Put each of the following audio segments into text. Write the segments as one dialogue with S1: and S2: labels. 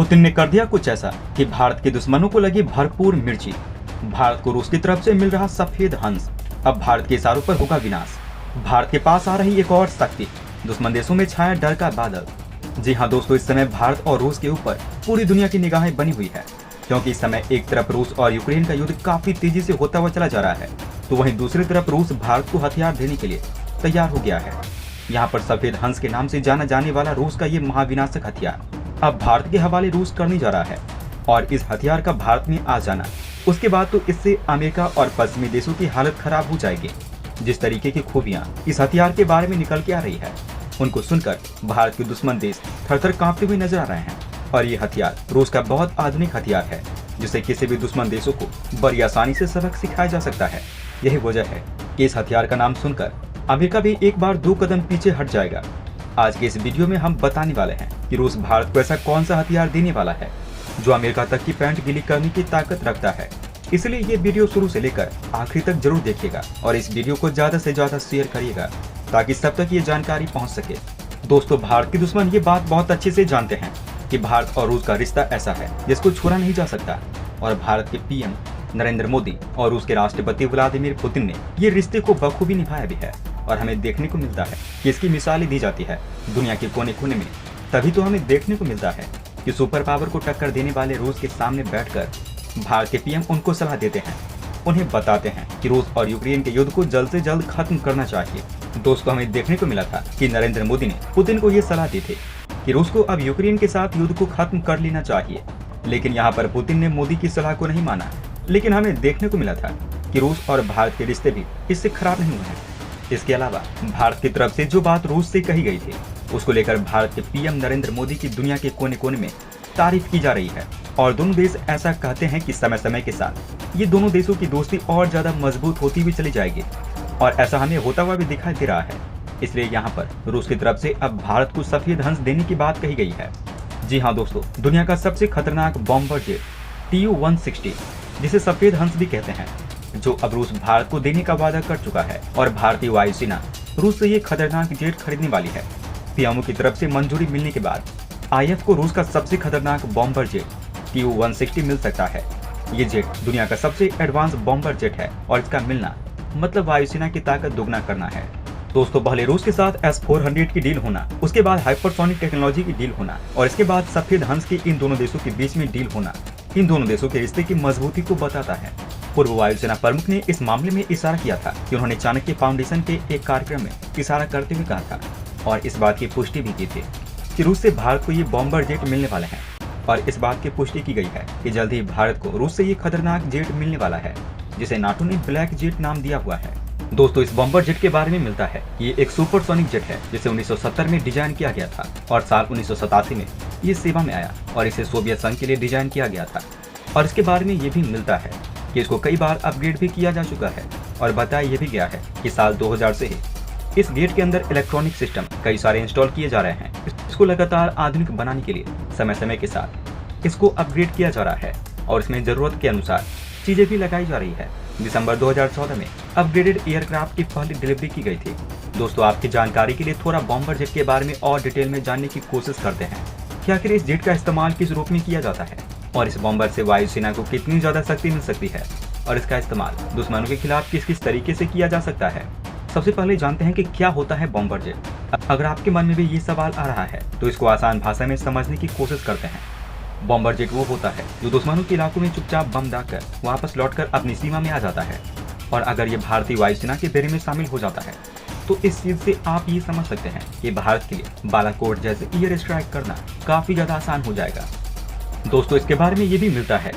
S1: Putin ने कर दिया कुछ ऐसा कि भारत के दुश्मनों को लगी भरपूर मिर्ची। भारत को रूस की तरफ से मिल रहा सफेद हंस, अब भारत के इशारों पर होगा विनाश। भारत के पास आ रही एक और शक्ति, दुश्मन देशों में छाया डर का बादल। जी हाँ दोस्तों, इस समय भारत और रूस के ऊपर पूरी दुनिया की निगाहें बनी हुई है, क्योंकि इस समय एक तरफ रूस और यूक्रेन का युद्ध काफी तेजी से होता हुआ चला जा रहा है, तो वहीं दूसरी तरफ रूस भारत को हथियार देने के लिए तैयार हो गया है। यहाँ पर सफेद हंस के नाम से जाना जाने वाला रूस का ये महाविनाशक हथियार अब भारत के हवाले रूस करने जा रहा है, और इस हथियार का भारत में आ जाना, उसके बाद तो इससे अमेरिका और पश्चिमी देशों की हालत खराब हो जाएगी। जिस तरीके की खूबियां इस हथियार के बारे में निकल के आ रही है, उनको सुनकर भारत के दुश्मन देश थर-थर कांपते हुए नजर आ रहे हैं। और ये हथियार रूस का बहुत आधुनिक हथियार है, जिसे किसी भी दुश्मन देशों को बड़ी आसानी से सबक सिखाया जा सकता है। यही वजह है कि इस हथियार का नाम सुनकर अमेरिका भी एक बार 2 कदम पीछे हट जाएगा। आज के इस वीडियो में हम बताने वाले हैं कि रूस भारत को ऐसा कौन सा हथियार देने वाला है जो अमेरिका तक की पैंट गीली करने की ताकत रखता है। इसलिए ये वीडियो शुरू से लेकर आखिरी तक जरूर देखिएगा और इस वीडियो को ज्यादा से ज्यादा शेयर करिएगा, ताकि सब तक ये जानकारी पहुंच सके। दोस्तों, भारत के दुश्मन ये बात बहुत अच्छे से जानते हैं कि भारत और रूस का रिश्ता ऐसा है जिसको छोड़ा नहीं जा सकता, और भारत के पीएम नरेंद्र मोदी और रूस के राष्ट्रपति व्लादिमीर पुतिन ने ये रिश्ते को बखूबी निभाया भी है, और हमें देखने को मिलता है कि इसकी मिसालें दी जाती है दुनिया के कोने कोने में। तभी तो हमें देखने को मिलता है कि सुपर पावर को टक्कर देने वाले रूस के सामने बैठकर भारत के पीएम उनको सलाह देते हैं, उन्हें बताते हैं कि रूस और यूक्रेन के युद्ध को जल्द से जल्द खत्म करना चाहिए। दोस्तों, हमें देखने को मिला था कि नरेंद्र मोदी ने पुतिन को ये सलाह दी थी कि रूस को अब यूक्रेन के साथ युद्ध को खत्म कर लेना चाहिए, लेकिन यहाँ पर पुतिन ने मोदी की सलाह को नहीं माना। लेकिन हमें देखने को मिला था कि रूस और भारत के रिश्ते भी इससे खराब नहीं हुए हैं। इसके अलावा भारत की तरफ से जो बात रूस से कही गई थी, उसको लेकर भारत के पीएम नरेंद्र मोदी की दुनिया के कोने कोने में तारीफ की जा रही है, और दोनों देश ऐसा कहते हैं कि समय समय के साथ ये दोनों देशों की दोस्ती और ज्यादा मजबूत होती हुई चली जाएगी, और ऐसा हमें होता हुआ भी दिखाई दे रहा है। इसलिए यहाँ पर रूस की तरफ से अब भारत को सफेद हंस देने की बात कही गई है। जी हाँ दोस्तों, दुनिया का सबसे खतरनाक बॉम्बर जेट Tu-160, जिसे सफेद हंस भी कहते हैं, जो अब रूस भारत को देने का वादा कर चुका है, और भारतीय वायुसेना रूस से ये खतरनाक जेट खरीदने वाली है। पीएमओ की तरफ से मंजूरी मिलने के बाद आईएफ को रूस का सबसे खतरनाक बॉम्बर जेट Tu-160 मिल सकता है। ये जेट दुनिया का सबसे एडवांस बॉम्बर जेट है, और इसका मिलना मतलब वायुसेना की ताकत दोगुना करना है। दोस्तों, पहले रूस के साथ S-400 की डील होना, उसके बाद हाइपरसोनिक टेक्नोलॉजी की डील होना, और इसके बाद सफेद हंस की इन दोनों देशों के बीच में डील होना, इन दोनों देशों के रिश्ते की मजबूती को बताता है। पूर्व वायुसेना प्रमुख ने इस मामले में इशारा किया था कि उन्होंने चाणक्य फाउंडेशन के एक कार्यक्रम में इशारा करते हुए कहा था, और इस बात की पुष्टि भी की थी कि रूस से भारत को ये बॉम्बर जेट मिलने वाले हैं, और इस बात की पुष्टि की गई है कि जल्द ही भारत को रूस से ये खतरनाक जेट मिलने वाला है, जिसे नाटो ने ब्लैक जेट नाम दिया हुआ है। दोस्तों, इस बॉम्बर जेट के बारे में मिलता है कि ये एक सुपरसोनिक जेट है, जिसे 1970 में डिजाइन किया गया था, और साल 1987 में ये सेवा में आया, और इसे सोवियत संघ के लिए डिजाइन किया गया था। और इसके बारे में ये भी मिलता है कि इसको कई बार अपग्रेड भी किया जा चुका है, और बताया ये भी गया है कि साल 2000 से ही इस जेट के अंदर इलेक्ट्रॉनिक सिस्टम कई सारे इंस्टॉल किए जा रहे हैं। इसको लगातार आधुनिक बनाने के लिए समय समय के साथ इसको अपग्रेड किया जा रहा है, और इसमें जरूरत के अनुसार चीजें भी लगाई जा रही है। दिसंबर 2014 में अपग्रेडेड एयरक्राफ्ट की पहली डिलीवरी की गई थी। दोस्तों, आपकी जानकारी के लिए थोड़ा बॉम्बर जेट के बारे में और डिटेल में जानने की कोशिश करते हैं कि आखिर इस जेट का इस्तेमाल किस रूप में किया जाता है, और इस बॉम्बर से वायुसेना को कितनी ज्यादा शक्ति मिल सकती है, और इसका इस्तेमाल दुश्मनों के खिलाफ किस किस तरीके से किया जा सकता है। सबसे पहले जानते हैं कि क्या होता है बॉम्बर जेट। अगर आपके मन में भी ये सवाल आ रहा है, तो इसको आसान भाषा में समझने की कोशिश करते हैं। बॉम्बर जेट वो होता है जो दुश्मनों के इलाकों में चुपचाप बम दागकर वापस लौटकर अपनी सीमा में आ जाता है, और अगर ये भारतीय वायुसेना के बेड़े में शामिल हो जाता है, तो इस चीज से आप ये समझ सकते हैं कि भारत के लिए बालाकोट जैसे एयर स्ट्राइक करना काफी ज्यादा आसान हो जाएगा। दोस्तों, इसके बारे में ये भी मिलता है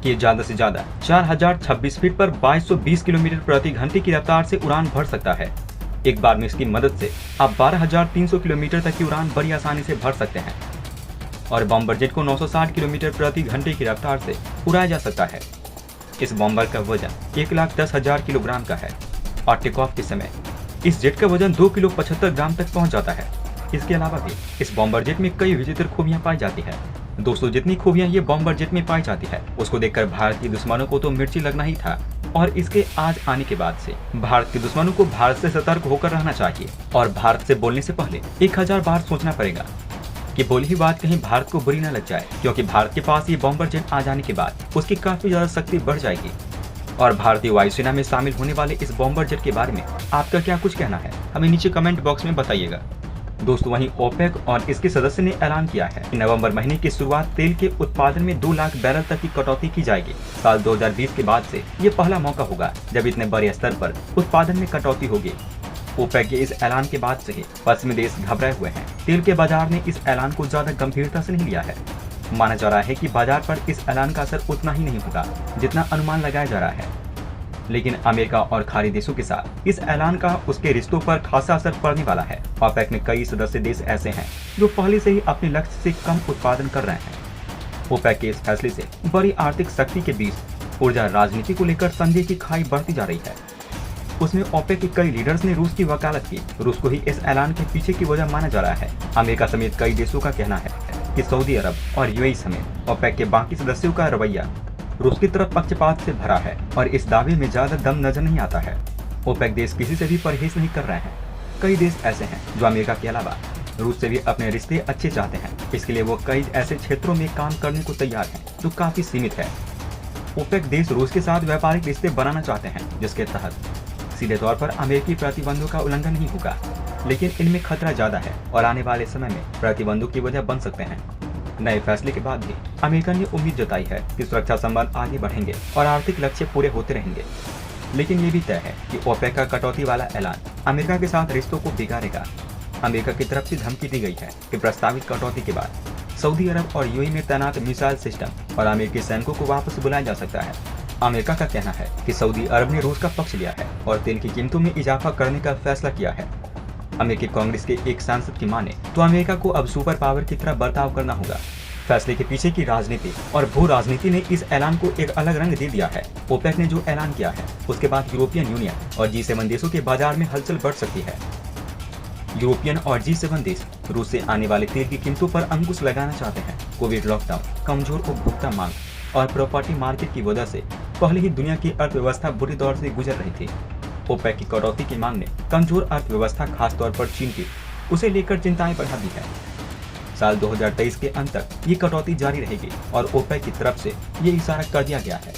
S1: कि ज्यादा से ज्यादा 4026 फीट पर 2220 किलोमीटर प्रति घंटे की रफ्तार से उड़ान भर सकता है। एक बार में इसकी मदद से आप 12300 किलोमीटर तक की उड़ान बड़ी आसानी से भर सकते हैं, और बॉम्बर जेट को 960 किलोमीटर प्रति घंटे की रफ्तार से उड़ाया जा सकता है। इस बॉम्बर का वजन 1,10,000 किलोग्राम का है, और टेक ऑफ के समय इस जेट का वजन 2 किलो 75 ग्राम तक पहुंच जाता है। इसके अलावा भी इस बॉम्बर जेट में कई विचित्र खूबियां पाई जाती है। दोस्तों, जितनी खूबियां ये बॉम्बर जेट में पाई जाती है, उसको देखकर भारतीय दुश्मनों को तो मिर्ची लगना ही था, और इसके आज आने के बाद से भारत के दुश्मनों को भारत से सतर्क होकर रहना चाहिए, और भारत से बोलने से पहले 1000 बार सोचना पड़ेगा। कि बोली ही बात कहीं भारत को बुरी न लग जाए, क्योंकि भारत के पास ये बॉम्बर जेट आ जाने के बाद उसकी काफी ज्यादा शक्ति बढ़ जाएगी। और भारतीय वायुसेना में शामिल होने वाले इस बॉम्बर जेट के बारे में आपका क्या कुछ कहना है, हमें नीचे कमेंट बॉक्स में बताइएगा। दोस्तों, वहीं ओपेक और इसके सदस्य ने ऐलान किया है कि नवंबर महीने की शुरुआत तेल के उत्पादन में 2 लाख बैरल तक की कटौती की जाएगी। साल 2020 के बाद से ये पहला मौका होगा जब इतने बड़े स्तर पर उत्पादन में कटौती होगी। ओपेक के इस ऐलान के बाद से ही पश्चिमी देश घबराए हुए हैं। तेल के बाजार ने इस ऐलान को ज्यादा गंभीरता से नहीं लिया है। माना जा रहा है कि बाजार पर इस ऐलान का असर उतना ही नहीं होगा जितना अनुमान लगाया जा रहा है, लेकिन अमेरिका और खाड़ी देशों के साथ इस ऐलान का उसके रिश्तों पर खासा असर पड़ने वाला है। ओपेक में कई सदस्य देश ऐसे हैं जो पहले से ही अपने लक्ष्य से कम उत्पादन कर रहे हैं। ओपेक के इस फैसले से बड़ी आर्थिक शक्ति के बीच ऊर्जा राजनीति को लेकर संदेह की खाई बढ़ती जा रही है। उसमें ओपेक के कई लीडर्स ने रूस की वकालत की। रूस को ही इस ऐलान के पीछे की वजह माना जा रहा है। अमेरिका समेत कई देशों का कहना है कि सऊदी अरब और यूएई समेत ओपेक के बाकी सदस्यों का रवैया रूस की तरफ पक्षपात से भरा है और इस दावे में ज्यादा दम नजर नहीं आता है। ओपेक देश किसी से भी परहेज नहीं कर रहे हैं। कई देश ऐसे हैं जो अमेरिका के अलावा रूस से भी अपने रिश्ते अच्छे चाहते हैं। इसके लिए वो कई ऐसे क्षेत्रों में काम करने को तैयार हैं जो काफी सीमित है। ओपेक देश रूस के साथ व्यापारिक रिश्ते बनाना चाहते हैं जिसके तहत सीधे तौर पर अमेरिकी प्रतिबंधों का उल्लंघन नहीं होगा, लेकिन इनमें खतरा ज्यादा है और आने वाले समय में प्रतिबंधों की वजह बन सकते हैं। नए फैसले के बाद भी अमेरिका ने उम्मीद जताई है कि सुरक्षा संबंध आगे बढ़ेंगे और आर्थिक लक्ष्य पूरे होते रहेंगे। लेकिन ये भी तय है कि ओपेक का कटौती वाला ऐलान अमेरिका के साथ रिश्तों को बिगाड़ेगा। अमेरिका की तरफ से धमकी दी गई है कि प्रस्तावित कटौती के बाद सऊदी अरब और यूएई में तैनात मिसाइल सिस्टम और अमेरिकी सैनिकों को वापस बुलाया जा सकता है। अमेरिका का कहना है कि सऊदी अरब ने रूस का पक्ष लिया है और तेल की कीमतों में इजाफा करने का फैसला किया है। अमेरिकी कांग्रेस के एक सांसद की माने तो अमेरिका को अब सुपर पावर की तरह बर्ताव करना होगा। फैसले के पीछे की राजनीति और भू राजनीति ने इस ऐलान को एक अलग रंग दे दिया है। ओपेक ने जो ऐलान किया है उसके बाद यूरोपियन यूनियन और G7 देशों के बाजार में हलचल बढ़ सकती है। यूरोपियन और G7 देश रूस से आने वाले तेल की कीमतों पर अंकुश लगाना चाहते हैं। कोविड लॉकडाउन, कमजोर उपभोक्ता मांग और प्रॉपर्टी मार्केट की वजह से पहले ही दुनिया की अर्थव्यवस्था बुरी दौर से गुजर रही थी। ओपेक की कटौती की मांग ने कमजोर अर्थव्यवस्था खासतौर पर चीन की उसे लेकर चिंताएं बढ़ा दी है। साल 2023 के अंत तक ये कटौती जारी रहेगी और ओपेक की तरफ से ये इशारा कर दिया गया है।